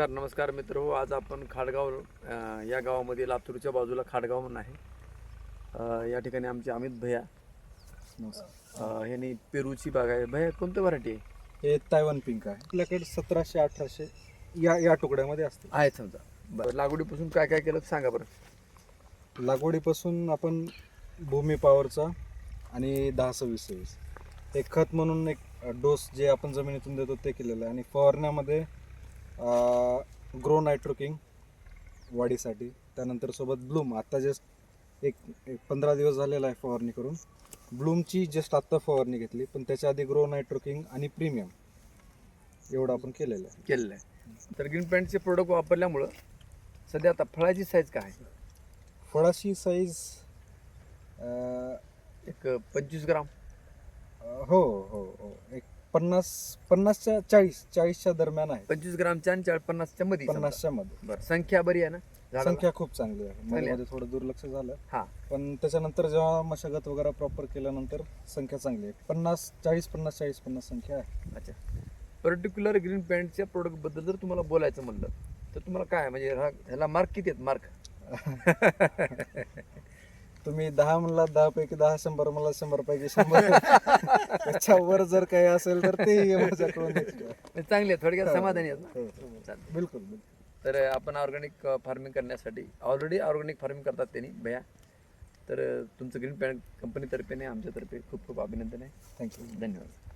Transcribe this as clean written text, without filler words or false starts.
नमस्कार मित्र आज आपण खाडगाव या गावामध्ये लातूरच्या बाजूला खाडगाव म्हणून आहे। या ठिकाणी आमचे अमित भैया ह्यांनी पेरूची बाग आहे। भैया कोणती व्हरायटी आहे? हे तायवान पिंक आहे। आपल्याकडे 1700-1800 या तुकड्यामध्ये असते आहे समजा। लागवडीपासून काय काय केलं सांगा बरं। लागवडीपासून आपण भूमी पॉवरचा आणि 10-26-26 एक खत म्हणून एक डोस जे आपण जमिनीतून देतो ते केलेलं आहे। आणि फवारण्यामध्ये ग्रो नायट्रोकिंग वाढीसाठी, त्यानंतर सोबत ब्लूम आता जस्ट एक 15 दिवस झालेला आहे फवारणी करून। ब्लूमची जस्ट आत्ता फवारणी घेतली, पण त्याच्या आधी ग्रो नायट्रोकिंग आणि प्रीमियम एवढं आपण केलेलं आहे। तर ग्रीन पॅन्टचे प्रोडक्ट वापरल्यामुळं सध्या आता फळाची साईज काय आहे? फळाची साईज एक 25 ग्राम। हो हो हो एक 50च्या 40च्या दरम्यान आहे। 25 ग्रामच्या आणि 50च्या मध्ये। 50च्या मध्ये। बरं, संख्या बरी आहे ना? संख्या खूप चांगली आहे। मध्ये थोडं दुर्लक्ष झालं, हां, पण त्याच्यानंतर जेव्हा मशागत वगैरे प्रॉपर केल्यानंतर संख्या चांगली आहे। 50-40-50-40-50 संख्या आहे। अच्छा। पर्टिक्युलर ग्रीन पॅन्टच्या प्रोडक्ट बद्दल जर तुम्हाला बोलायचं म्हणलं तर तुम्हाला काय म्हणजे ह्याला मार्क किती आहेत? मार्क तुम्ही 10 म्हणला, 10 पैकी 10, 100 मला 100 पैकी 100 त्याच्यावर जर काही असेल तर ते माझ्याकडून चांगले थोडक्यात समाधानी आहेत ना? बिलकुल बिलकुल। तर आपण ऑर्गॅनिक फार्मिंग करण्यासाठी ऑलरेडी ऑर्गॅनिक फार्मिंग करतात त्यांनी भैया। तर तुमचं ग्रीन पॅन्ट कंपनीतर्फे आमच्यातर्फे खूप खूप अभिनंदन आहे। थँक्यू, धन्यवाद।